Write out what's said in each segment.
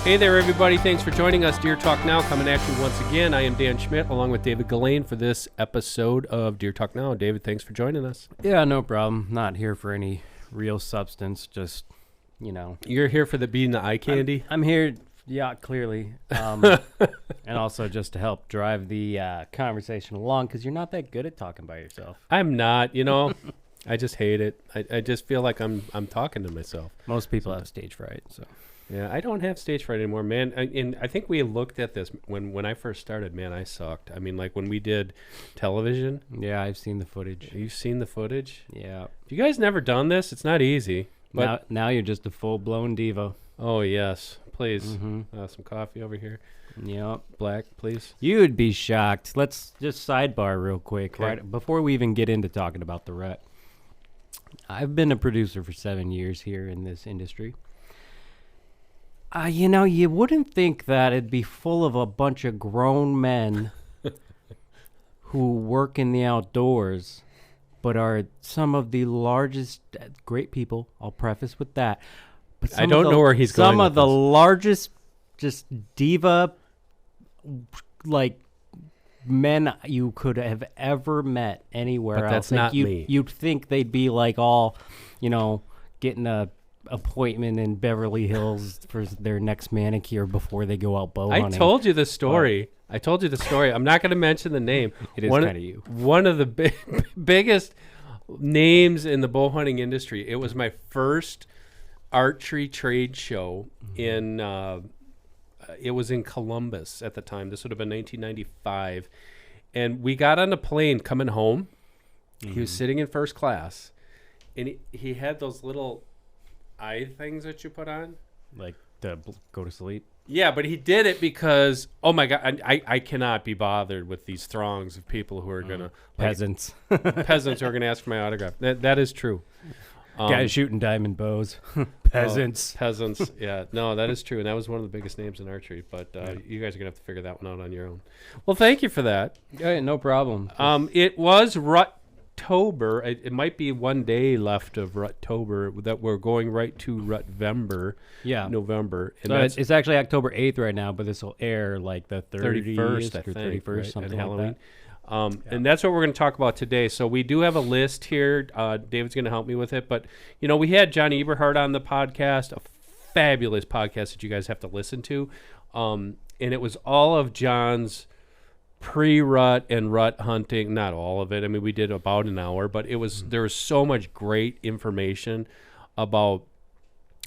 Hey there, everybody. Thanks for joining us. Deer Talk Now coming at you once again. I am Dan Schmidt along with David Gilane for this episode of Deer Talk Now. David, thanks for joining us. Yeah, no problem. Not here for any real substance. Just, you know. You're here for being the eye candy? I'm here, yeah, clearly. And also just to help drive the conversation along because you're not that good at talking by yourself. I'm not, I just hate it. I just feel like I'm talking to myself. Most people have stage fright, so. Yeah, I don't have stage fright anymore, man. And I think we looked at this when I first started, man, I sucked. I mean, like when we did television. Yeah, I've seen the footage. You've seen the footage? Yeah. You guys never done this? It's not easy. But now you're just a full-blown diva. Oh, yes. Please. Mm-hmm. Some coffee over here. Yep. Black, please. You would be shocked. Let's just sidebar real quick, Okay. right before we even get into talking about the RUT. I've been a producer for 7 years here in this industry. You wouldn't think that it'd be full of a bunch of grown men who work in the outdoors, but are some of the largest, great people, I'll preface with that. But I don't know where he's going Some of the largest, just diva, like, men you could have ever met anywhere But else. that's not me. You'd think they'd be like all, getting a appointment in Beverly Hills for their next manicure before they go out bow hunting. I told you the story. I'm not going to mention the name. It is kind of you. One of the biggest names in the bow hunting industry. It was my first archery trade show in. It was in Columbus at the time. This would have been 1995, and we got on a plane coming home. He was sitting in first class, and he had those little eye things that you put on, Like to go to sleep? Yeah, but he did it because, oh my God, I cannot be bothered with these throngs of people who are going to... Peasants. Peasants who are going to ask for my autograph. That is true. Guys shooting diamond bows. Peasants. Peasants, yeah. No, that is true, and that was one of the biggest names in archery, but you guys are going to have to figure that one out on your own. Well, thank you for that. Yeah, no problem. It was RUT-tober. It might be one day left of RUT-tober that we're going right to RUT-vember. Yeah. November. And so it's actually October 8th right now, but this will air like the 31st, I or think, 31st, right? something and Halloween. like that. And that's what we're going to talk about today. So we do have a list here. David's going to help me with it. But, we had John Eberhard on the podcast, a fabulous podcast that you guys have to listen to. And it was all of John's pre-rut and rut hunting. Not all of it. I mean, we did about an hour. But there was so much great information about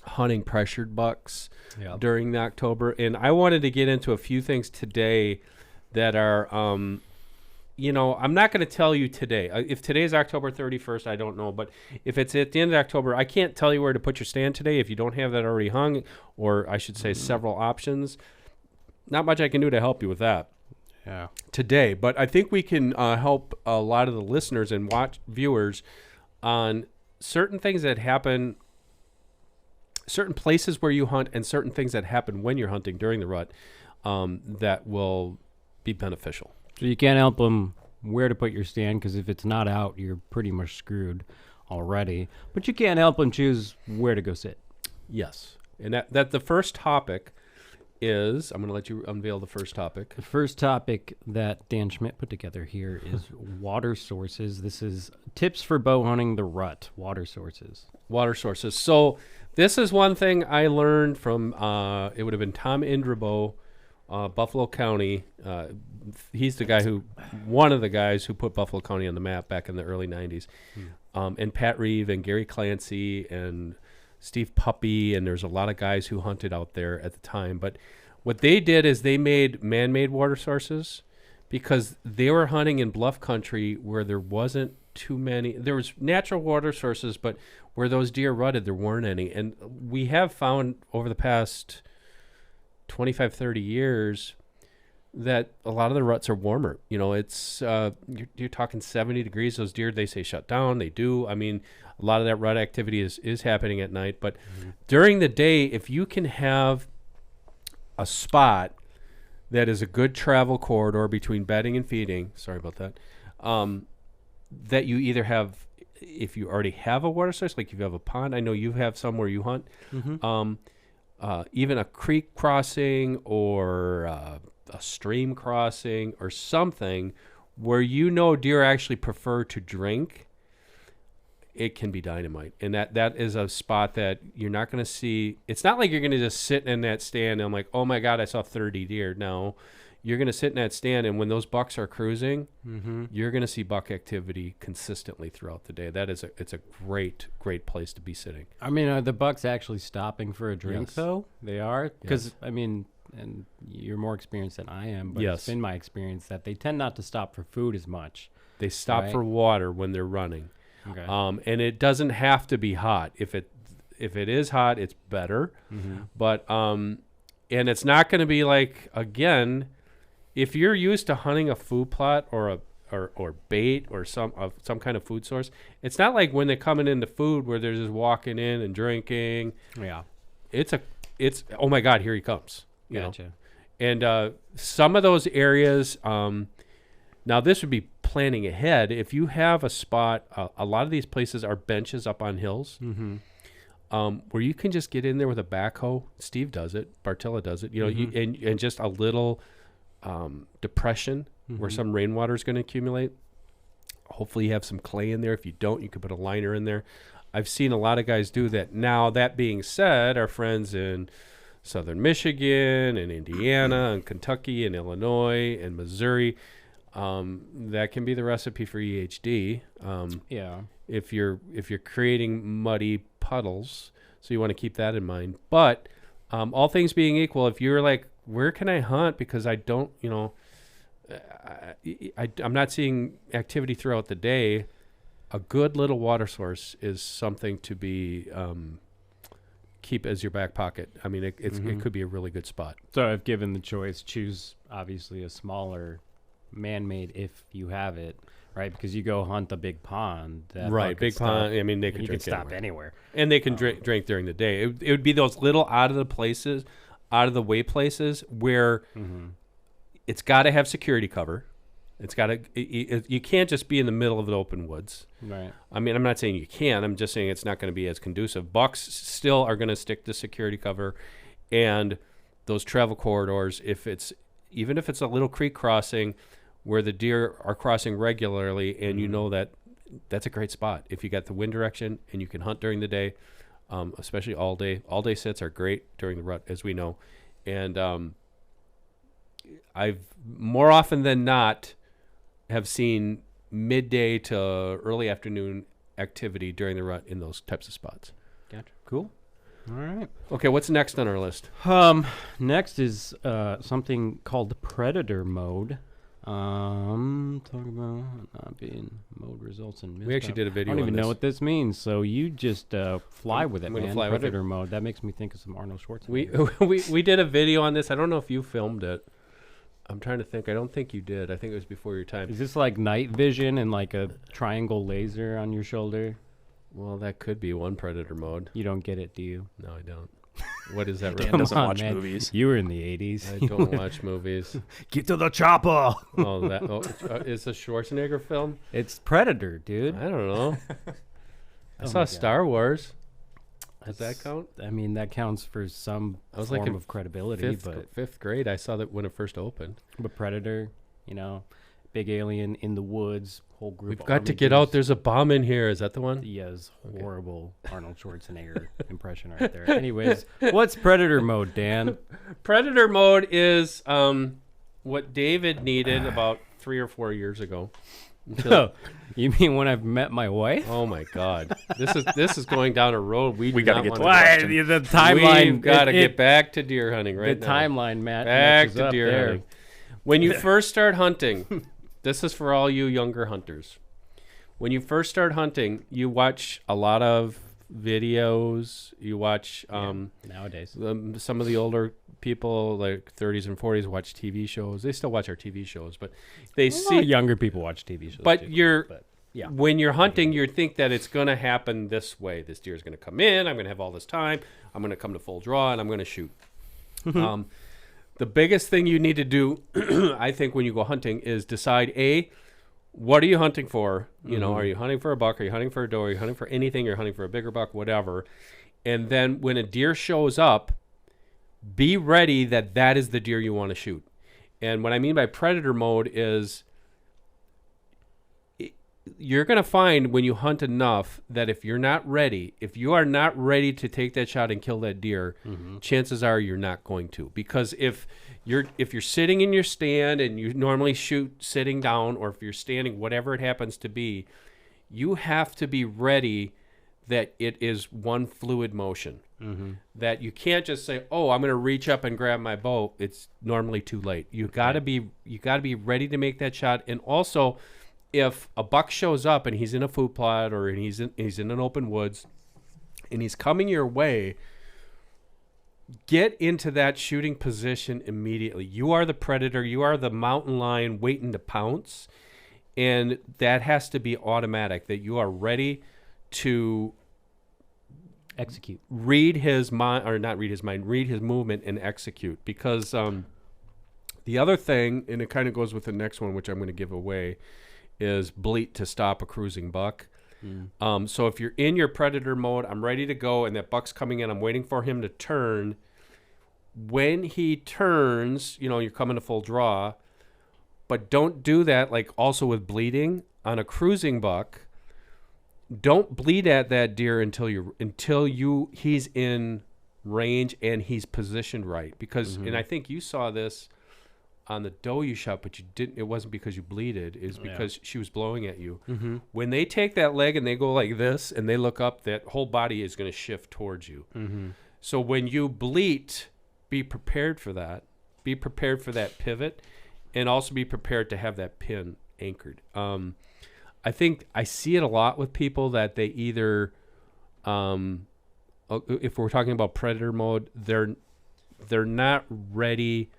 hunting pressured bucks during the October. And I wanted to get into a few things today that are... I'm not going to tell you today. If today is October 31st, I don't know. But if it's at the end of October, I can't tell you where to put your stand today if you don't have that already hung, or I should say several options. Not much I can do to help you with that today. But I think we can help a lot of the listeners and viewers on certain things that happen, certain places where you hunt, and certain things that happen when you're hunting during the rut that will be beneficial. So you can't help them where to put your stand because if it's not out, you're pretty much screwed already. But you can't help them choose where to go sit. Yes. And that the first topic is, I'm going to let you unveil the first topic. The first topic that Dan Schmidt put together here is water sources. This is tips for bow hunting the rut, water sources. Water sources. So this is one thing I learned from, it would have been Tom Indrabo, Buffalo County. He's one of the guys who put Buffalo County on the map back in the early 90s. And Pat Reeve and Gary Clancy and Steve Puppy, and there's a lot of guys who hunted out there at the time. But what they did is they made man-made water sources because they were hunting in bluff country where there wasn't too many. There was natural water sources, but where those deer rutted, there weren't any. And we have found over the past 25, 30 years that a lot of the ruts are warmer. It's you're talking 70 degrees. Those deer, they say shut down. They do. I mean, a lot of that rut activity is happening at night. But during the day, if you can have a spot that is a good travel corridor between bedding and feeding, sorry about that, that you either have, if you already have a water source, like if you have a pond, I know you have some where you hunt, even a creek crossing or a stream crossing or something where deer actually prefer to drink, it can be dynamite. And that is a spot that you're not going to see. It's not like you're going to just sit in that stand and I'm like, oh my God, I saw 30 deer. No, you're going to sit in that stand, and when those bucks are cruising, you're going to see buck activity consistently throughout the day. It's a great place to be sitting. I mean, are the bucks actually stopping for a drink, Yes. though? They are? Because, Yes. I mean, and you're more experienced than I am, but Yes. it's been my experience that they tend not to stop for food as much. They stop Right. for water when they're running. Okay. And it doesn't have to be hot. If it is hot, it's better. But and it's not going to be like, again, if you're used to hunting a food plot or bait or some kind of food source, it's not like when they're coming into food where they're just walking in and drinking. Yeah. It's oh my God, here he comes. You know? Gotcha. And some of those areas, now this would be planning ahead. If you have a spot, a lot of these places are benches up on hills, where you can just get in there with a backhoe. Steve does it. Bartilla does it. You know, and just a little depression where some rainwater is going to accumulate. Hopefully you have some clay in there. If you don't, you could put a liner in there. I've seen a lot of guys do that. Now, that being said, our friends in southern Michigan and Indiana and Kentucky and Illinois and Missouri, that can be the recipe for EHD. Yeah. If you're creating muddy puddles, so you want to keep that in mind. But all things being equal, if you're like, where can I hunt because I don't, I'm not seeing activity throughout the day, a good little water source is something to be keep as your back pocket. I mean, it could be a really good spot. So if given the choice, choose obviously a smaller man-made if you have it, right? Because you go hunt a big pond. Right, big pond. I mean, they can you drink can stop anywhere. And they can drink during the day. It would be those little out of the way places where it's got to have security cover. It's got to. You can't just be in the middle of the open woods. Right. I mean, I'm not saying you can. I'm just saying it's not going to be as conducive. Bucks still are going to stick to security cover, and those travel corridors. Even if it's a little creek crossing, where the deer are crossing regularly, and you know that's a great spot if you got the wind direction and you can hunt during the day, especially all day. All day sits are great during the rut, as we know, and I've more often than not have seen midday to early afternoon activity during the rut in those types of spots. Gotcha. Cool. All right. Okay, what's next on our list? Next is something called predator mode. Talk about not being mode results in. We actually did a video. I don't even on know what this means. So you just fly with it, I'm gonna man. fly with Predator mode. That makes me think of some Arnold Schwarzenegger. We did a video on this. I don't know if you filmed it. I'm trying to think. I don't think you did. I think it was before your time. Is this like night vision and like a triangle laser on your shoulder? Well, that could be one predator mode. You don't get it, do you? No, I don't. What is that? Dan Really? doesn't on, watch man. movies. You were in the 80s. I don't watch movies. Get to the chopper. Oh, that is a Schwarzenegger film? It's Predator, dude. I don't know. I Oh saw my God. Star Wars. Does that That's- count? I mean, that counts for some I was form like in of credibility, Fifth grade. I saw that when it first opened. but Predator, big alien in the woods, whole group. We've of got to army get out. dudes. There's a bomb in here. Is that the one? Yes, Okay. horrible Arnold Schwarzenegger impression right there. Anyways, what's Predator mode, Dan? Predator mode is what David needed about 3 or 4 years ago. Until, You mean when I've met my wife? oh my God, this is going down a road we We do gotta not get want to to the go. question. The timeline. We've got to it- get back to deer hunting right the now. timeline, Matt. Back matches to up deer there. hunting. When you first start hunting, this is for all you younger hunters. When you first start hunting, you watch a lot of videos. You watch Nowadays. some of the older people, like 30s and 40s, watch TV shows. They still watch our TV shows, but they A lot see. of younger people watch TV shows. But too. yeah. when you're hunting, you think that it's going to happen this way. This deer is going to come in. I'm going to have all this time. I'm going to come to full draw, and I'm going to shoot. The biggest thing you need to do, I think, when you go hunting is decide, what are you hunting for? Are you hunting for a buck? Are you hunting for a doe? Are you hunting for anything? You're hunting for a bigger buck, whatever. And then when a deer shows up, be ready that is the deer you want to shoot. And what I mean by predator mode is you're going to find when you hunt enough that if you are not ready to take that shot and kill that deer, chances are you're not going to. Because if you're sitting in your stand and you normally shoot sitting down, or if you're standing, whatever it happens to be, you have to be ready that it is one fluid motion. That you can't just say, "Oh, I'm going to reach up and grab my bow." It's normally too late. You got to be ready to make that shot. And also, if a buck shows up and he's in a food plot or he's in an open woods and he's coming your way, get into that shooting position immediately. You are the predator. You are the mountain lion waiting to pounce. And that has to be automatic, that you are ready to execute. Read his mind, or not read his mind, read his movement and execute. Because the other thing, and it kind of goes with the next one, which I'm going to give away, is bleat to stop a cruising buck. So if you're in your predator mode, I'm ready to go, and that buck's coming in, I'm waiting for him to turn. When he turns, you're coming to full draw, but don't do that, like also with bleeding on a cruising buck. Don't bleed at that deer until he's in range and he's positioned right. Because, and I think you saw this on the doe you shot, but you didn't. It wasn't because you bleeded. It was because she was blowing at you. When they take that leg and they go like this and they look up, that whole body is going to shift towards you. So when you bleat, be prepared for that. Be prepared for that pivot, and also be prepared to have that pin anchored. I think I see it a lot with people that they either, if we're talking about predator mode, they're not ready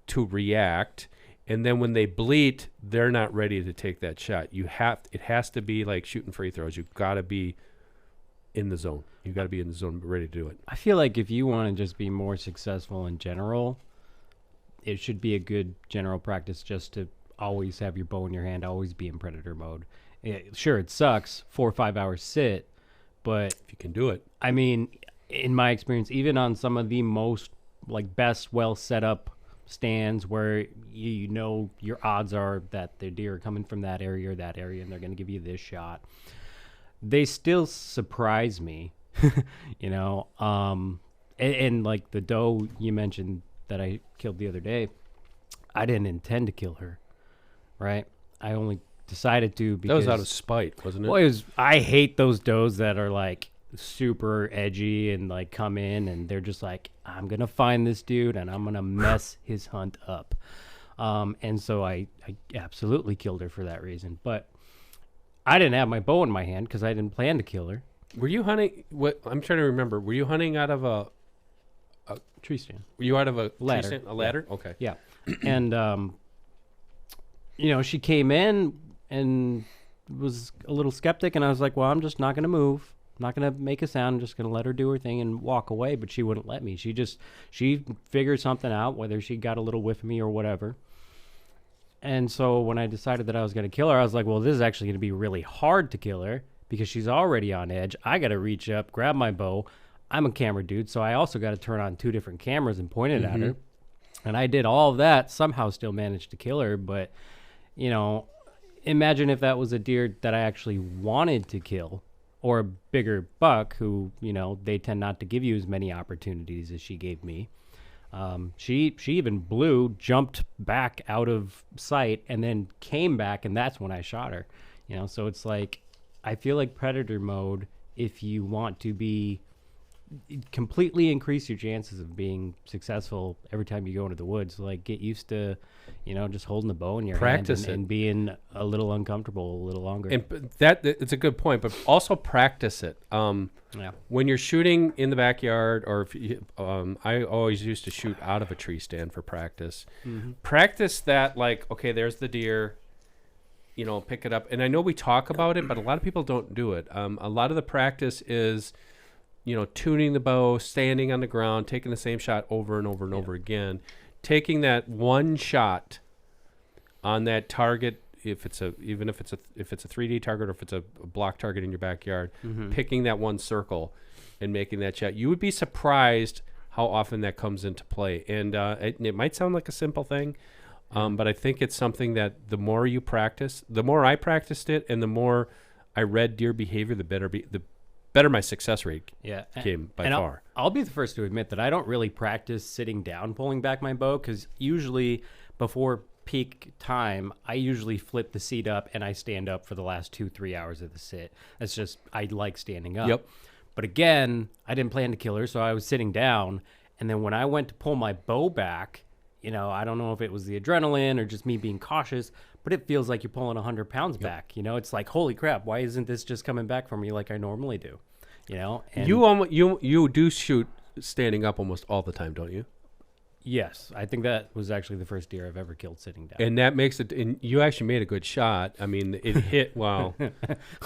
to react, and then when they bleat, they're not ready to take that shot. It has to be like shooting free throws. You've got to be in the zone. You've got to be in the zone, ready to do it. I feel like if you want to just be more successful in general, it should be a good general practice just to always have your bow in your hand, always be in predator mode. Sure, it sucks, 4 or 5 hours sit, but if you can do it. I mean, in my experience, even on some of the most best, well set up stands where your odds are that the deer are coming from that area or that area and they're going to give you this shot, they still surprise me. And like the doe you mentioned that I killed the other day, I didn't intend to kill her, right? I only decided to because that was out of spite, wasn't it? Well, I hate those does that are like super edgy and like come in and they're just like, I'm gonna find this dude and I'm gonna mess his hunt up. And so I absolutely killed her for that reason. But I didn't have my bow in my hand because I didn't plan to kill her. Were you hunting? I'm trying to remember. Were you hunting out of a tree stand? Were you out of a ladder? Tree stand? A ladder? Yeah. Okay. Yeah. And she came in and was a little skeptic, and I was like, well, I'm just not going to move. I'm not going to make a sound. I'm just going to let her do her thing and walk away. But she wouldn't let me. She figured something out, whether she got a little whiff of me or whatever. And so when I decided that I was going to kill her, I was like, well, this is actually going to be really hard to kill her because she's already on edge. I got to reach up, grab my bow. I'm a camera dude, so I also got to turn on 2 different cameras and point it at her. And I did all of that, somehow still managed to kill her. But, imagine if that was a deer that I actually wanted to kill, or a bigger buck who, they tend not to give you as many opportunities as she gave me. She even jumped back out of sight and then came back, and that's when I shot her. So it's like, I feel like predator mode, if you want to be completely increase your chances of being successul every time you go into the woods, like get used to, just holding the bow in your hand and being a little uncomfortable a little longer. And it's a good point, but also practice it. When you're shooting in the backyard, or if you, I always used to shoot out of a tree stand for practice. Practice that, like, okay, there's the deer, pick it up. And I know we talk about it, but a lot of people don't do it. A lot of the practice is, tuning the bow, standing on the ground, taking the same shot over and over and over again, taking that one shot on that target, if it's a 3D target or if it's a block target in your backyard, picking that one circle and making that shot. You would be surprised how often that comes into play. And it might sound like a simple thing, but I think it's something that the more you practice, the more I practiced it, and the more I read deer behavior, the better my success rate came by far. I'll be the first to admit that I don't really practice sitting down pulling back my bow, because usually before peak time, I usually flip the seat up and I stand up for the last 2-3 hours of the sit. That's just, I like standing up. Yep. But again, I didn't plan to kill her, so I was sitting down. And then when I went to pull my bow back, I don't know if it was the adrenaline or just me being cautious, but it feels like you're pulling 100 pounds back. It's like, holy crap, why isn't this just coming back for me like I normally do? And You do shoot standing up almost all the time, don't you? Yes, I think that was actually the first deer I've ever killed sitting down. And that makes it. And you actually made a good shot. I mean, it hit. Wow.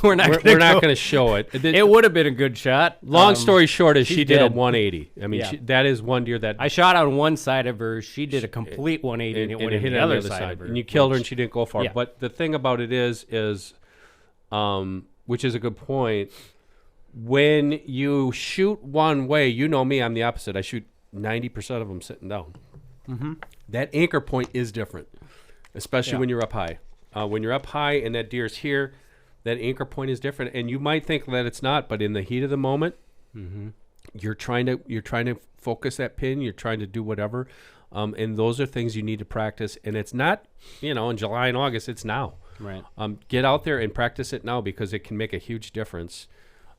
we're not going to show it. It would have been a good shot. Long story short is she did dead. a 180. I mean, that is one deer that I shot on one side of her. She did a complete 180, and it went hit the on other side of her. And you killed her, and she didn't go far. Yeah. But the thing about it is, which is a good point. When you shoot one way, you know me, I'm the opposite. I shoot 90% of them sitting down. Mm-hmm. That anchor point is different, especially when you're up high. When you're up high and that deer's here, that anchor point is different. And you might think that it's not, but in the heat of the moment, you're trying to focus that pin. You're trying to do whatever, and those are things you need to practice. And it's not, in July and August. It's now. Right. Get out there and practice it now, because it can make a huge difference.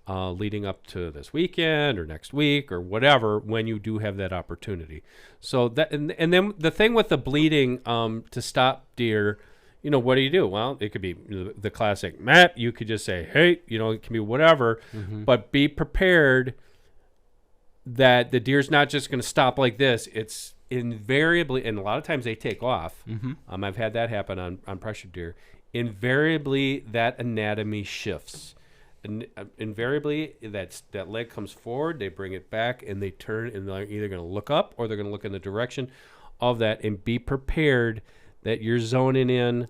Leading up to this weekend or next week or whatever, when you do have that opportunity. So that, and then the thing with the bleeding, to stop deer, what do you do? Well, it could be the classic map. You could just say, hey, it can be whatever, but be prepared that the deer's not just going to stop like this. It's invariably, and a lot of times they take off. I've had that happen on pressure deer. Invariably, that anatomy shifts. Invariably, that leg comes forward, they bring it back, and they turn, and they're either going to look up or they're going to look in the direction of that. And be prepared that you're zoning in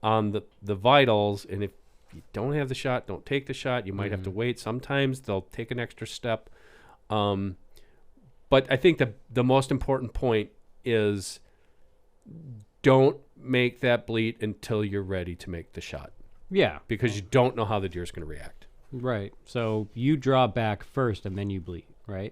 on the vitals. And if you don't have the shot, don't take the shot. You might have to wait. Sometimes they'll take an extra step. But I think the most important point is, don't make that bleat until you're ready to make the shot. Yeah. Because you don't know how the deer's going to react. Right. So you draw back first and then you bleed, right?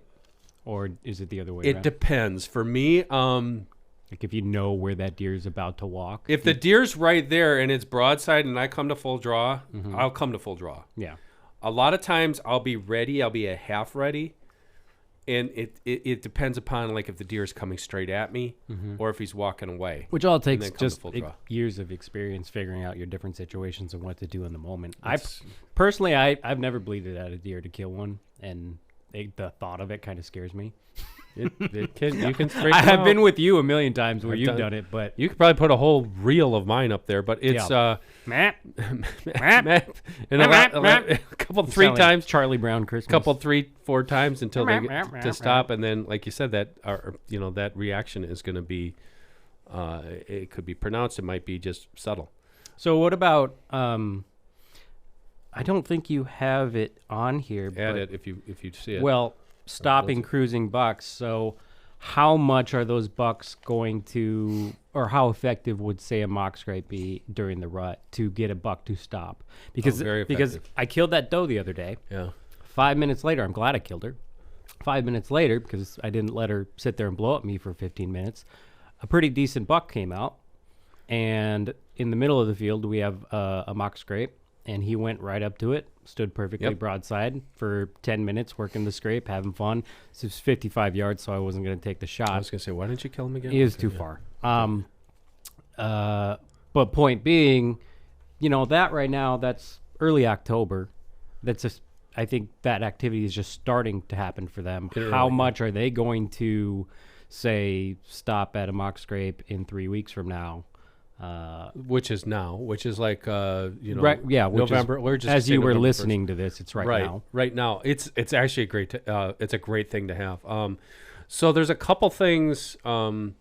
Or is it the other way around? It depends. For me, like if you know where that deer is about to walk. If the deer's right there and it's broadside and I come to full draw, I'll come to full draw. Yeah. A lot of times I'll be ready. I'll be a half ready. And it depends upon, like, if the deer is coming straight at me or if he's walking away. Which all takes just years of experience figuring out your different situations and what to do in the moment. I've never bleeded at a deer to kill one, and the thought of it kind of scares me. You can straighten I have out. been with you a million times where you've done it, but you could probably put a whole reel of mine up there. But it's map, and a couple, three times, like Charlie Brown Christmas. Couple, 3-4 times until they get to stop, and then, like you said, that reaction is going to be, it could be pronounced. It might be just subtle. So what about? I don't think you have it on here. Add it if you see it. Well. Stopping cruising bucks. So how much are those bucks going to, or how effective would, say, a mock scrape be during the rut to get a buck to stop? Because I killed that doe the other day. Yeah. 5 minutes later, I'm glad I killed her. 5 minutes later, because I didn't let her sit there and blow at me for 15 minutes, a pretty decent buck came out. And in the middle of the field, we have a mock scrape. And he went right up to it, stood perfectly broadside for 10 minutes, working the scrape, having fun. This was 55 yards, so I wasn't going to take the shot. I was going to say, why didn't you kill him again? He is too far. But point being, that right now, that's early October. That's just, I think that activity is just starting to happen for them. How much are they going to, say, stop at a mock scrape in 3 weeks from now? Which is like right, yeah, November. We're just as you were November listening 1st. to this, it's now. Right now, it's actually a great it's a great thing to have. So there's a couple things to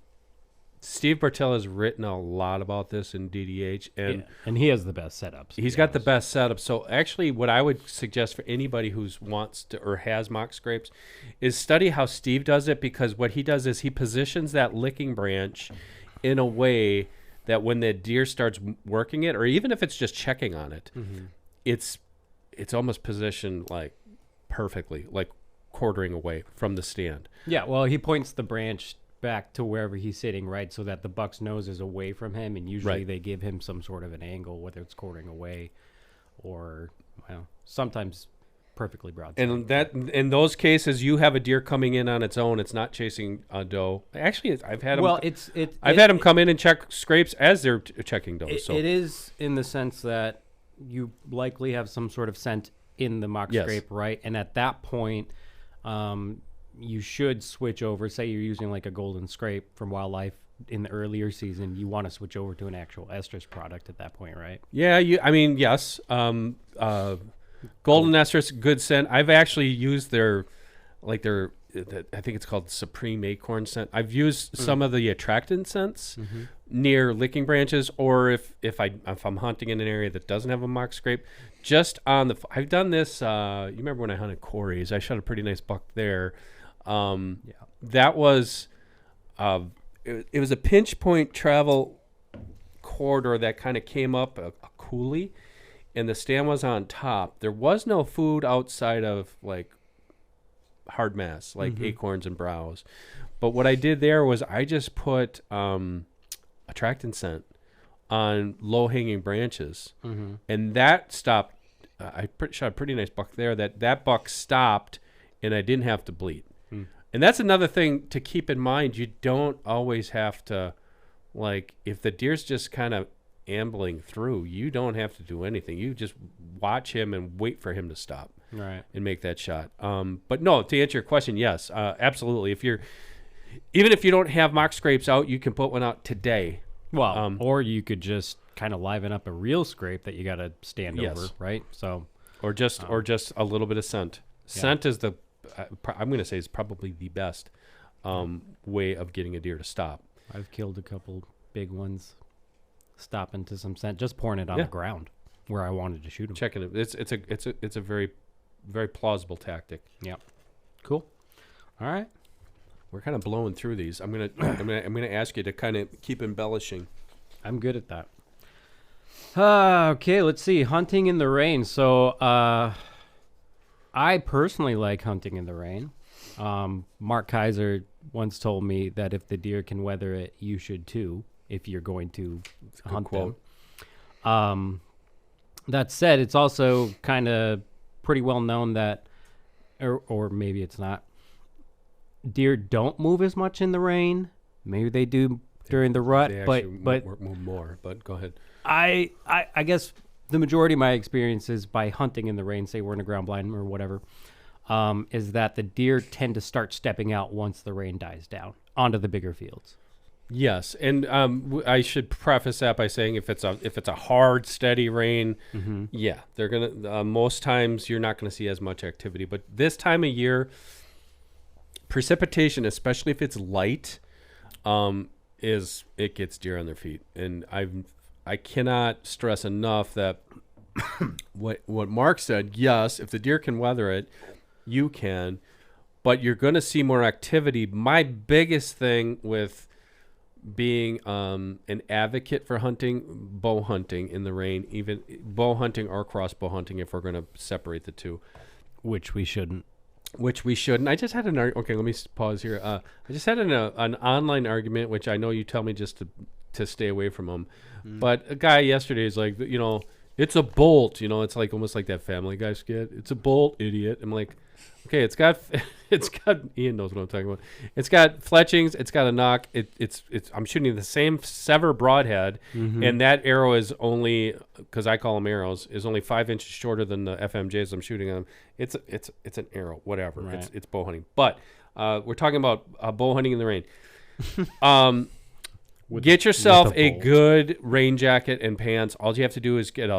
Steve Bartell has written a lot about this in DDH, and he has the best setups. He's got the best setup. So actually, what I would suggest for anybody who wants to or has mock scrapes is study how Steve does it, because what he does is he positions that licking branch in a way that when the deer starts working it, or even if it's just checking on it, it's almost positioned like perfectly, like quartering away from the stand. Yeah, well, he points the branch back to wherever he's sitting, right, so that the buck's nose is away from him, and usually they give him some sort of an angle, whether it's quartering away or, well, sometimes perfectly broadside. And that in those cases, you have a deer coming in on its own. It's not chasing a doe. Actually, I've had them. Well, I've had them come in and check scrapes as they're checking does. It is in the sense that you likely have some sort of scent in the mock scrape, right? And at that point, you should switch over. Say you're using like a golden scrape from Wildlife in the earlier season. You want to switch over to an actual estrus product at that point, right? Yeah, yes. Golden estrus, good scent. I've actually used their I think it's called Supreme Acorn scent. I've used some of the attractant scents near licking branches, or if I'm hunting in an area that doesn't have a mock scrape, just on the. I've done this. You remember when I hunted Corey's? I shot a pretty nice buck there. That was it was a pinch point travel corridor that kind of came up a coulee, and the stand was on top. There was no food outside of like hard mass, like acorns and browse. But what I did there was I just put attractant scent on low hanging branches, and that stopped. I shot a pretty nice buck there. That buck stopped, and I didn't have to bleat. And that's another thing to keep in mind. You don't always have to, like, if the deer's just kind of ambling through, you don't have to do anything. You just watch him and wait for him to stop, right, and make that shot. But no, to answer your question, yes, absolutely. Even if you don't have mock scrapes out, you can put one out today. Well, or you could just kind of liven up a real scrape that you got to stand over, right? So, or just a little bit of scent. Scent is the I'm going to say is probably the best way of getting a deer to stop. I've killed a couple big ones, stopping to some scent, just pouring it on the ground where I wanted to shoot them. Checking it. It's a very, very plausible tactic. Yeah. Cool. All right. We're kind of blowing through these. I'm gonna ask you to kind of keep embellishing. I'm good at that. Okay, let's see. Hunting in the rain. So, I personally like hunting in the rain. Mark Kaiser once told me that if the deer can weather it, you should too, if you're going to hunt them. That said, it's also kind of pretty well known that, or maybe it's not, deer don't move as much in the rain. Maybe they do during the rut, but move more. But go ahead. I guess the majority of my experience is by hunting in the rain, say we're in a ground blind or whatever, is that the deer tend to start stepping out once the rain dies down onto the bigger fields. Yes, and I should preface that by saying if it's a hard, steady rain, they're gonna. Most times you're not gonna see as much activity, but this time of year, precipitation, especially if it's light, it gets deer on their feet, and I cannot stress enough that what Mark said. Yes, if the deer can weather it, you can, but you're going to see more activity. My biggest thing with being an advocate for bow hunting in the rain, even bow hunting or crossbow hunting, if we're going to separate the two, which we shouldn't. I just had okay, let me pause here. I just had an online argument, which I know you tell me just to stay away from them. But a guy yesterday is like, it's a bolt. It's like almost like that Family Guy skit. It's a bolt, idiot. I'm like, okay, it's got Ian knows what I'm talking about. It's got fletchings. It's got a knock. It's I'm shooting the same sever broadhead, and that arrow is only, because I call them arrows, is only 5 inches shorter than the FMJs I'm shooting on. It's an arrow, whatever. Right. It's bow hunting. But we're talking about bow hunting in the rain. Get yourself with a bolt. good rain jacket and pants. All you have to do is get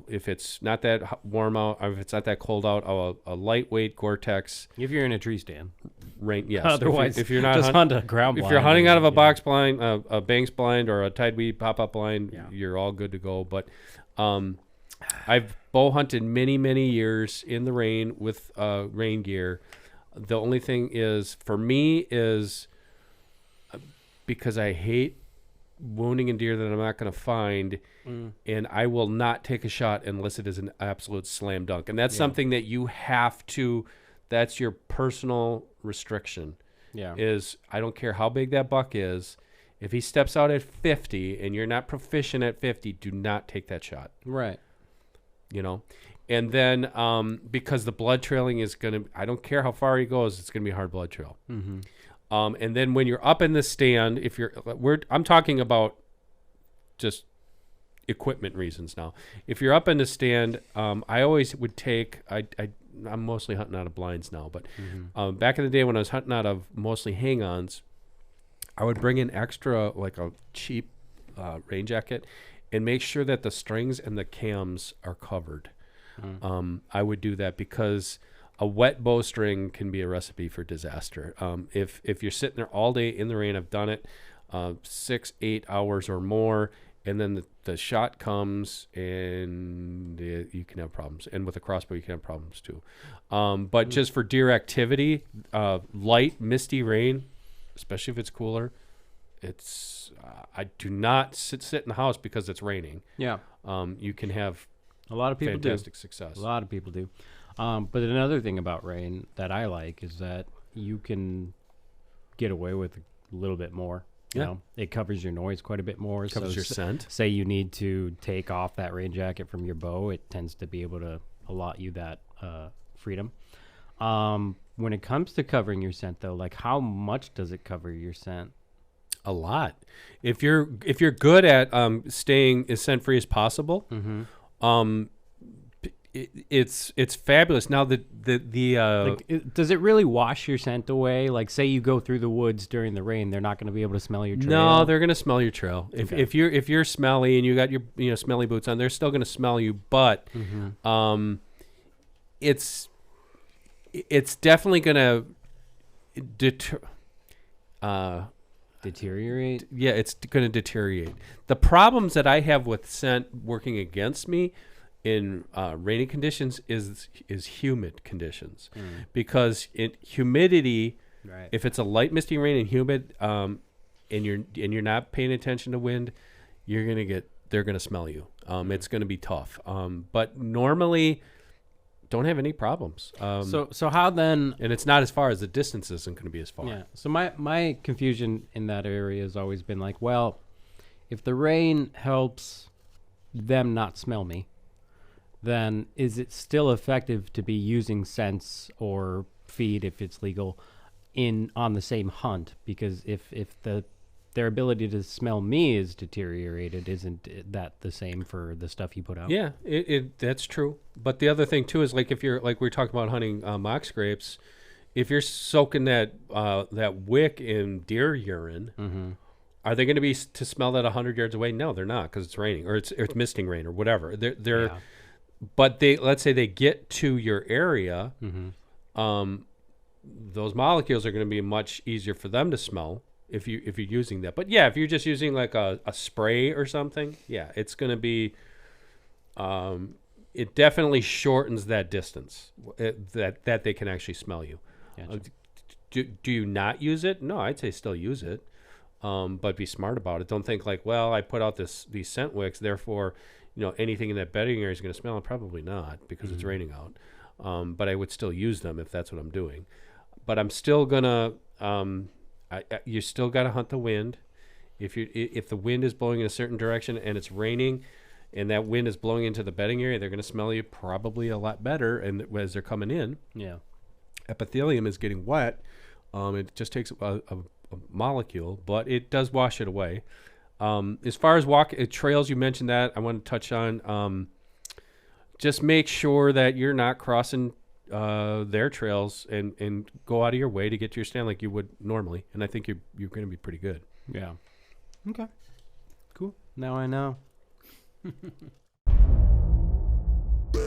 if it's not that warm out, or if it's not that cold out, a lightweight Gore-Tex If you're in a tree stand. rain. Yes. Otherwise, if you're not just hunt a ground blind. if you're hunting out of a yeah. box blind, a Banks blind, or a tideweed pop-up blind, Yeah. you're all good to go. But I've bow hunted many years in the rain with rain gear. The only thing is, for me, is because I hate wounding a deer that I'm not going to find, and I will not take a shot unless it is an absolute slam dunk. And that's something that you have to, that's your personal restriction. Yeah. Is I don't care how big that buck is. If he steps out at 50 and you're not proficient at 50, do not take that shot. Right. You know? And then because the blood trailing is going to, I don't care how far he goes, it's going to be a hard blood trail. Mm-hmm. And then when you're up in the stand, I'm talking about just equipment reasons now. If you're up in the stand, I always would take, I'm mostly hunting out of blinds now, but back in the day when I was hunting out of mostly hang-ons, I would bring in extra, like a cheap rain jacket, and make sure that the strings and the cams are covered. I would do that because a wet bowstring can be a recipe for disaster. If you're sitting there all day in the rain, I've done it 6-8 hours or more, and then the shot comes and you can have problems. And with a crossbow, you can have problems too. But just for deer activity, light, misty rain, especially if it's cooler, I do not sit in the house because it's raining. Yeah. You can have a lot of people fantastic success. A lot of people do. But another thing about rain that I like is that you can get away with a little bit more. You know, it covers your noise quite a bit more. Covers your scent. Say you need to take off that rain jacket from your bow, it tends to be able to allot you that freedom. When it comes to covering your scent, though, like how much does it cover your scent? A lot. If you're good at staying as scent free as possible, it's fabulous. Now does it really wash your scent away? Like, say you go through the woods during the rain, they're not going to be able to smell your trail. No, they're going to smell your trail. If you're smelly and you got your smelly boots on, they're still going to smell you. But it's definitely going to deteriorate. Yeah, it's going to deteriorate. The problems that I have with scent working against me in rainy conditions is humid conditions, because humidity, right. If it's a light misty rain and humid, and you're not paying attention to wind, they're gonna smell you. It's gonna be tough. But normally, don't have any problems. So how then? And it's not as far as the distance isn't going to be as far. Yeah. So my confusion in that area has always been like, well, if the rain helps them not smell me, then is it still effective to be using scents or feed, if it's legal, on the same hunt? Because if their ability to smell me is deteriorated, isn't that the same for the stuff you put out? Yeah, that's true. But the other thing too is, like, if you're, like we were talking about hunting mock scrapes, if you're soaking that wick in deer urine, are they going to be to smell that 100 yards away? No, they're not, because it's raining or it's misting rain or whatever. They're Yeah. But let's say they get to your area, those molecules are going to be much easier for them to smell if you're using that. But yeah, if you're just using like a spray or something, yeah, it's going to be. It definitely shortens that distance that they can actually smell you. Gotcha. Do you not use it? No, I'd say still use it, but be smart about it. Don't think like, well, I put out these scent wicks, therefore, anything in that bedding area is going to smell. Probably not, because it's raining out. But I would still use them if that's what I'm doing. But I'm still gonna. You still got to hunt the wind. If the wind is blowing in a certain direction and it's raining, and that wind is blowing into the bedding area, they're going to smell you probably a lot better. And as they're coming in, epithelium is getting wet. It just takes a molecule, but it does wash it away. As far as trails, you mentioned that. I want to touch on. Just make sure that you're not crossing their trails and go out of your way to get to your stand like you would normally. And I think you're going to be pretty good. Yeah. Okay. Cool. Now I know.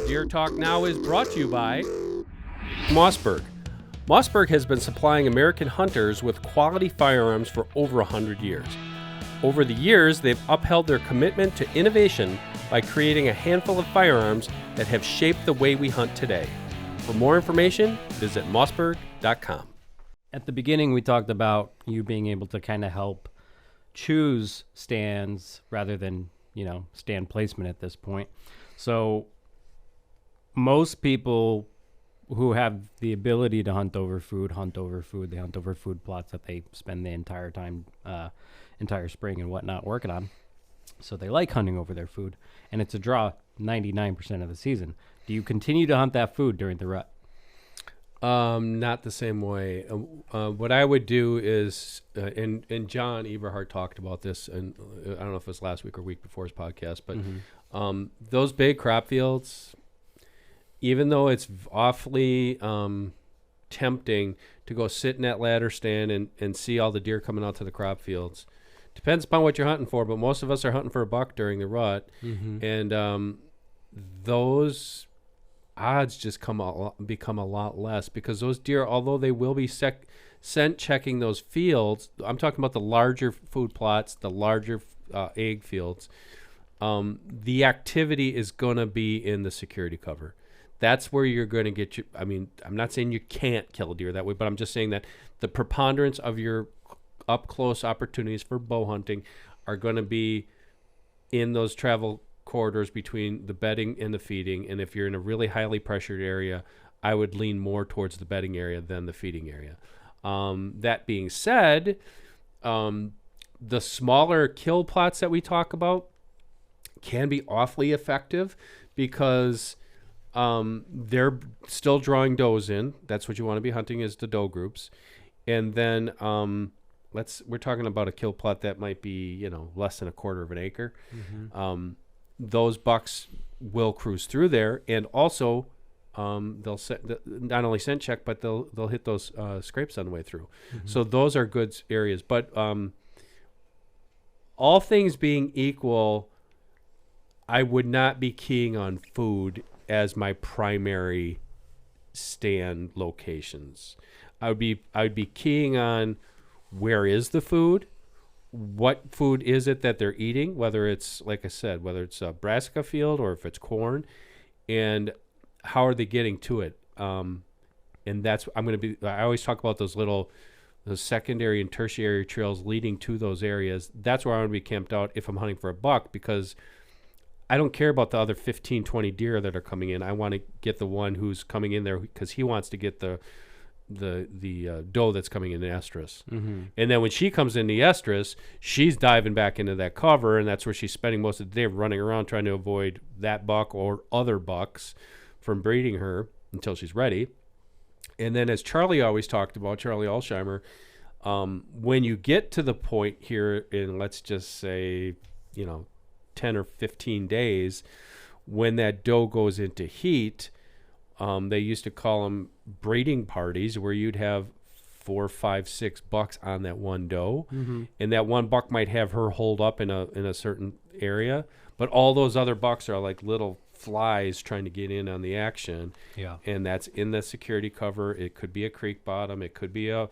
Deer Talk Now is brought to you by Mossberg. Mossberg has been supplying American hunters with quality firearms for over 100 years. Over the years, they've upheld their commitment to innovation by creating a handful of firearms that have shaped the way we hunt today. For more information, visit mossberg.com. At the beginning, we talked about you being able to kind of help choose stands rather than, stand placement at this point. So most people who have the ability to hunt over food. They hunt over food plots that they spend the entire spring and whatnot working on. So they like hunting over their food, and it's a draw 99% of the season. Do you continue to hunt that food during the rut? Not the same way. What I would do is, and John Eberhard talked about this, and I don't know if it was last week or week before his podcast, but those big crop fields, even though it's awfully tempting to go sit in that ladder stand and see all the deer coming out to the crop fields, depends upon what you're hunting for, but most of us are hunting for a buck during the rut, and those odds just become a lot less because those deer, although they will be scent checking those fields, I'm talking about the larger food plots, the larger egg fields, the activity is going to be in the security cover. That's where you're going to get your, I'm not saying you can't kill a deer that way, but I'm just saying that the preponderance of your up-close opportunities for bow hunting are going to be in those travel corridors between the bedding and the feeding. And if you're in a really highly pressured area, I would lean more towards the bedding area than the feeding area. That being said, the smaller kill plots that we talk about can be awfully effective because they're still drawing does in. That's what you want to be hunting, is the doe groups. And then we're talking about a kill plot that might be, less than a quarter of an acre. Those bucks will cruise through there, and also they'll not only scent check, but they'll hit those scrapes on the way through. So those are good areas. But all things being equal, I would not be keying on food as my primary stand locations. I would be keying on where is the food, what food is it that they're eating, whether it's, like I said, whether it's a brassica field or if it's corn, and how are they getting to it. And that's, I always talk about those secondary and tertiary trails leading to those areas. That's where I want to be camped out if I'm hunting for a buck, because I don't care about the other 15, 20 deer that are coming in. I want to get the one who's coming in there because he wants to get the doe that's coming in the estrus. And then when she comes in the estrus, she's diving back into that cover, and that's where she's spending most of the day running around trying to avoid that buck or other bucks from breeding her until she's ready. And then, as Charlie always talked about, Charlie Alsheimer, when you get to the point here in, let's just say, 10 or 15 days, when that doe goes into heat, they used to call them breeding parties, where you'd have 4, 5, 6 bucks on that one doe, and that one buck might have her holed up in a certain area, but all those other bucks are like little flies trying to get in on the action. And that's in the security cover. It could be a creek bottom, it could be a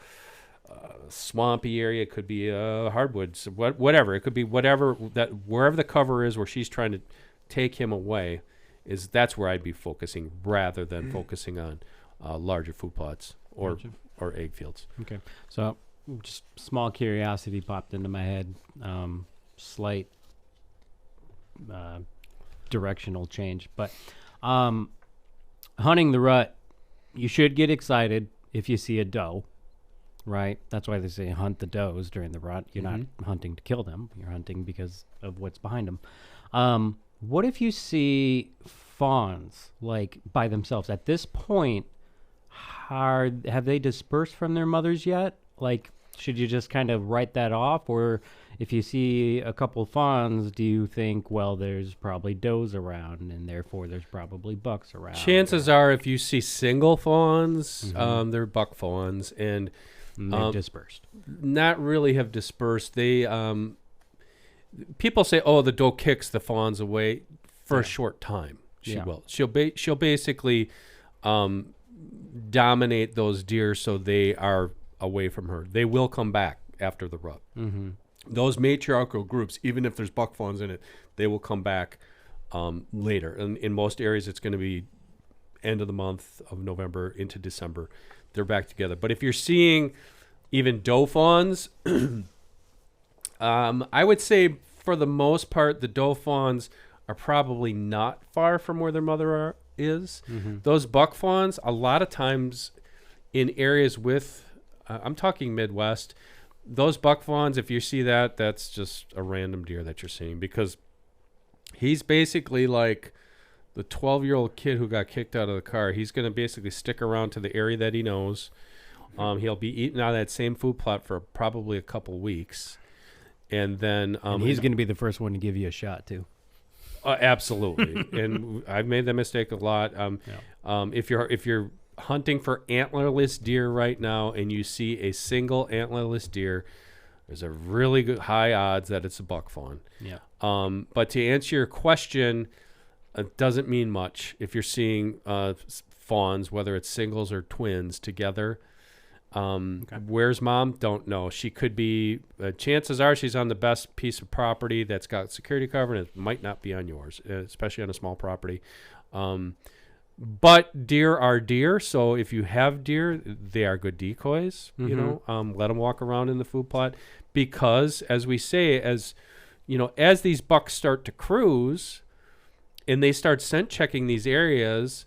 swampy area, it could be a hardwoods, whatever. It could be wherever the cover is where she's trying to take him away. That's where I'd be focusing rather than focusing on larger food plots or egg fields. Okay. So just small curiosity popped into my head. Slight directional change. But hunting the rut, you should get excited if you see a doe, right? That's why they say hunt the does during the rut. You're not hunting to kill them. You're hunting because of what's behind them. What if you see fawns, like, by themselves? At this point, have they dispersed from their mothers yet? Like, should you just kind of write that off? Or if you see a couple fawns, do you think, well, there's probably does around, and therefore there's probably bucks around? Chances are, if you see single fawns, they're buck fawns, and they've dispersed. Not really have dispersed. They people say, oh, the doe kicks the fawns away for a Yeah. short time. She Yeah. will. She'll basically dominate those deer so they are away from her. They will come back after the rut. Mm-hmm. Those matriarchal groups, even if there's buck fawns in it, they will come back later. And in most areas, it's going to be end of the month of November into December. They're back together. But if you're seeing even doe fawns, I would say for the most part, the doe fawns are probably not far from where their mother is. Mm-hmm. Those buck fawns, a lot of times in areas with, I'm talking Midwest, those buck fawns, if you see that, that's just a random deer that you're seeing, because he's basically like the 12-year-old kid who got kicked out of the car. He's going to basically stick around to the area that he knows. He'll be eating out of that same food plot for probably a couple weeks. And then And he's going to be the first one to give you a shot, too. Absolutely. And I've made that mistake a lot. If you're hunting for antlerless deer right now and you see a single antlerless deer, there's a really good high odds that it's a buck fawn. Yeah. But to answer your question, it doesn't mean much if you're seeing fawns, whether it's singles or twins together. Where's mom? Don't know. She could be, chances are she's on the best piece of property that's got security cover, and it might not be on yours, especially on a small property. But deer are deer, so if you have deer, they are good decoys. Mm-hmm. You know, let them walk around in the food plot, because as we say, as these bucks start to cruise and they start scent checking these areas,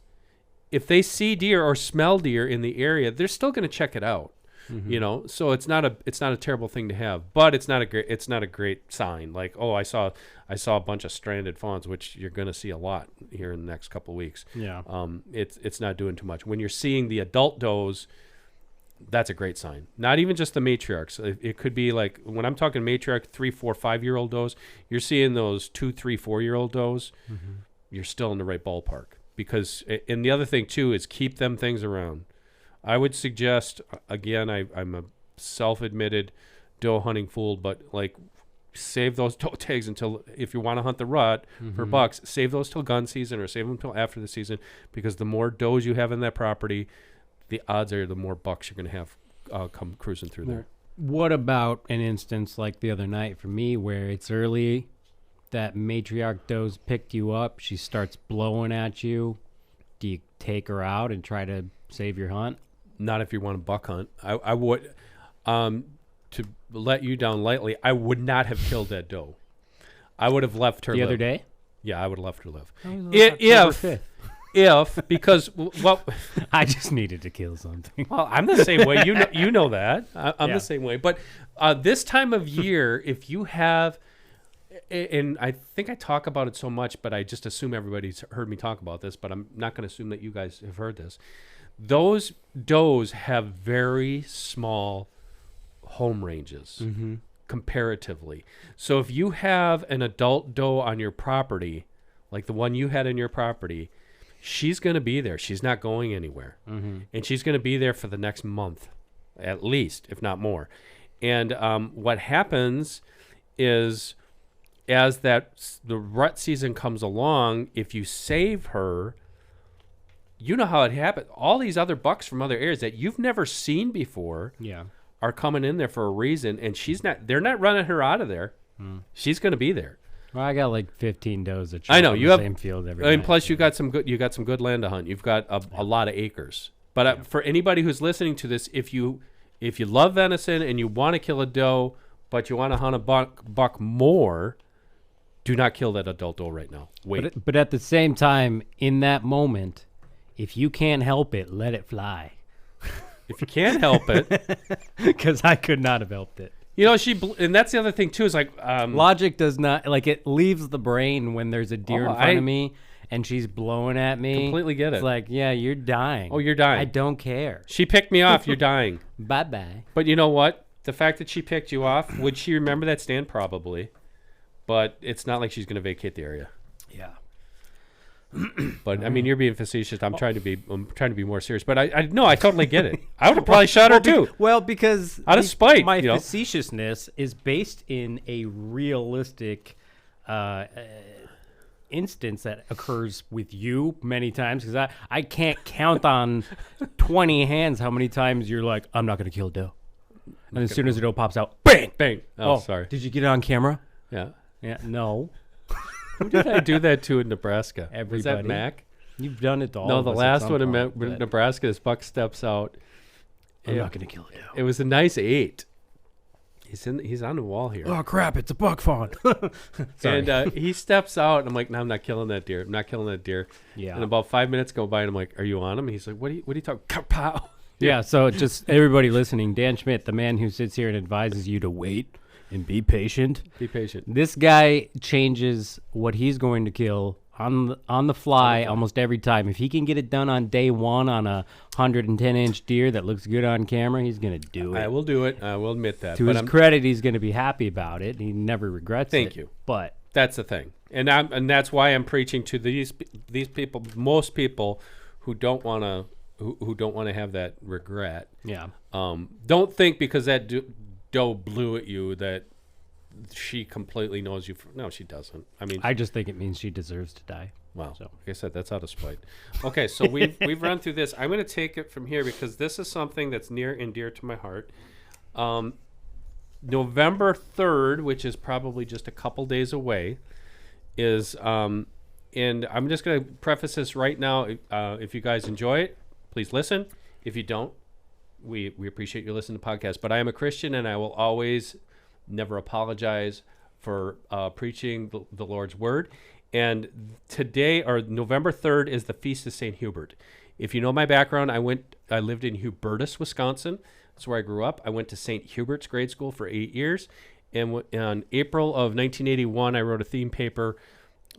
if they see deer or smell deer in the area, they're still going to check it out. Mm-hmm. So it's not a terrible thing to have, but it's not a great sign. Like, oh, I saw a bunch of stranded fawns, which you're going to see a lot here in the next couple of weeks. Yeah. It's not doing too much. When you're seeing the adult does, that's a great sign. Not even just the matriarchs. It could be like, when I'm talking matriarch 3, 4, 5-year-old does, you're seeing those 2, 3, 4-year-old does. Mm-hmm. You're still in the right ballpark. Because, and the other thing too is keep them things around. I would suggest, again, I'm a self-admitted doe hunting fool, but like, save those doe tags until, if you want to hunt the rut for bucks, save those till gun season or save them till after the season, because the more does you have in that property, the odds are the more bucks you're going to have come cruising through there. What about an instance like the other night for me where it's early, that matriarch doe's picked you up, she starts blowing at you? Do you take her out and try to save your hunt? Not if you want to buck hunt. I would, to let you down lightly, I would not have killed that doe. I would have left her The live. other day? Yeah, I would have left her live. Because I just needed to kill something. well, I'm the same way. You know that. I'm Yeah. the same way. But this time of year, if you have, and I think I talk about it so much, but I just assume everybody's heard me talk about this, but I'm not going to assume that you guys have heard this. Those does have very small home ranges comparatively. So if you have an adult doe on your property, like the one you had in your property, she's going to be there. She's not going anywhere. And she's going to be there for the next month, at least, if not more. And what happens is, as the rut season comes along, if you save her, you know how it happens. All these other bucks from other areas that you've never seen before are coming in there for a reason, and they're not running her out of there. She's going to be there. Well, I got like 15 does that I know on you the have same field every and night. plus you got some good land to hunt. You've got a lot of acres. But for anybody who's listening to this, if you love venison and you want to kill a doe, but you want to hunt a buck more, do not kill that adult doe right now. Wait. But at the same time, in that moment, if you can't help it, let it fly. If you can't help it, Because I could not have helped it. and that's the other thing too, is like Logic does not, like, it leaves the brain when there's a deer in front of me and she's blowing at me. Completely get it. It's like, yeah, you're dying. Oh, you're dying. I don't care. She picked me off. You're dying. Bye-bye. But you know what? The fact that she picked you off, would she remember that stand? Probably. But it's not like she's going to vacate the area. Yeah. But I mean, you're being facetious. I'm trying to be more serious. But I totally get it. I would have probably shot her too. Well, because out of spite, my facetiousness is based in a realistic instance that occurs with you many times, because I can't count on 20 hands how many times you're like, I'm not going to kill doe. And as soon as the doe pops out, bang! Bang. Oh, sorry. Did you get it on camera? Yeah. Yeah, no. Who did I do that to in Nebraska? Everybody. Was that Mac? You've done it to all No, of the us last at one some in point, Nebraska, this buck steps out. I'm not going to kill a doe. It was a nice 8. He's on the wall here. Oh, crap, it's a buck fawn. And he steps out, and I'm like, no, I'm not killing that deer. I'm not killing that deer. Yeah. And about 5 minutes go by, and I'm like, are you on him? And he's like, what are you talking? Kapow. Yeah, so just everybody listening, Dan Schmidt, the man who sits here and advises you to wait and be patient. Be patient. This guy changes what he's going to kill on the fly almost every time. If he can get it done on day one on a 110-inch deer that looks good on camera, he's going to do it. I will do it. I will admit that. To his credit, he's going to be happy about it. He never regrets it. Thank you. But that's the thing. And that's why I'm preaching to these people, most people who don't want to who don't want to have that regret. Yeah. Don't think because that doe blew at you that she completely knows you. No, she doesn't. I mean, I just think it means she deserves to die. Well, so. like I said, that's out of spite. Okay, so we've run through this. I'm going to take it from here because this is something that's near and dear to my heart. November 3rd, which is probably just a couple days away, is and I'm just going to preface this right now. If you guys enjoy it, please listen. If you don't, we appreciate you listening to podcasts. But I am a Christian, and I will always never apologize for preaching the Lord's word. And today, or November 3rd, is the Feast of St. Hubert. If you know my background, I lived in Hubertus, Wisconsin. That's where I grew up. I went to St. Hubert's grade school for 8 years. And in April of 1981, I wrote a theme paper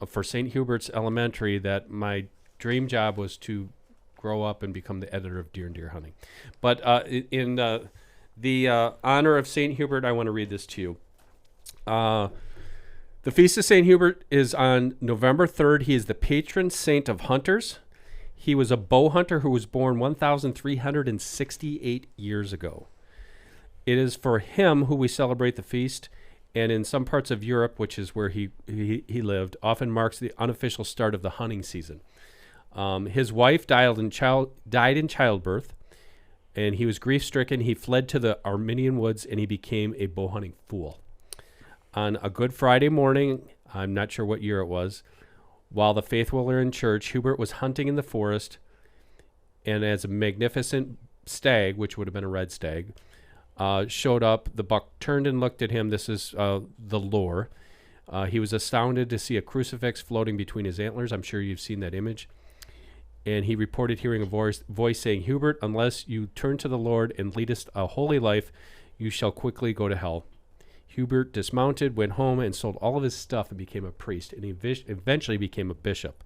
for St. Hubert's Elementary that my dream job was to grow up and become the editor of Deer and Deer Hunting. But in the honor of St. Hubert, I want to read this to you. The Feast of St. Hubert is on November 3rd. He is the patron saint of hunters. He was a bow hunter who was born 1,368 years ago. It is for him who we celebrate the feast, and in some parts of Europe, which is where he lived, often marks the unofficial start of the hunting season. His wife died in childbirth, and he was grief-stricken. He fled to the Armenian woods, and he became a bow hunting fool. On a Good Friday morning, I'm not sure what year it was, while the faithful were in church, Hubert was hunting in the forest, and as a magnificent stag, which would have been a red stag, showed up. The buck turned and looked at him. This is the lore. He was astounded to see a crucifix floating between his antlers. I'm sure you've seen that image. And he reported hearing a voice saying, "Hubert, unless you turn to the Lord and leadest a holy life, you shall quickly go to hell." Hubert dismounted, went home, and sold all of his stuff and became a priest, and he eventually became a bishop.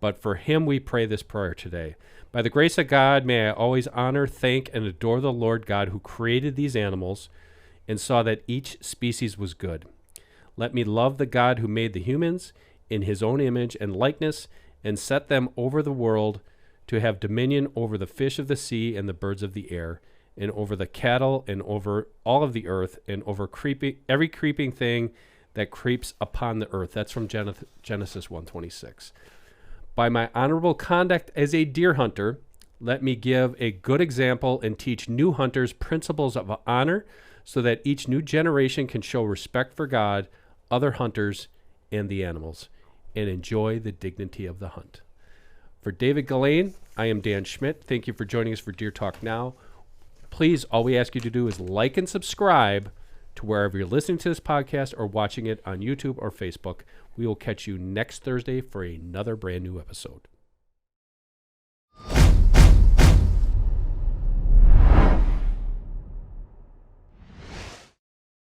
But for him, we pray this prayer today. By the grace of God, may I always honor, thank, and adore the Lord God who created these animals and saw that each species was good. Let me love the God who made the humans in his own image and likeness and set them over the world to have dominion over the fish of the sea and the birds of the air, and over the cattle, and over all of the earth, and over every creeping thing that creeps upon the earth. That's from Genesis 1:26. By my honorable conduct as a deer hunter, let me give a good example and teach new hunters principles of honor, so that each new generation can show respect for God, other hunters, and the animals, and enjoy the dignity of the hunt. For David Gilane, I am Dan Schmidt. Thank you for joining us for Deer Talk Now. Please, all we ask you to do is like and subscribe to wherever you're listening to this podcast or watching it on YouTube or Facebook. We will catch you next Thursday for another brand new episode.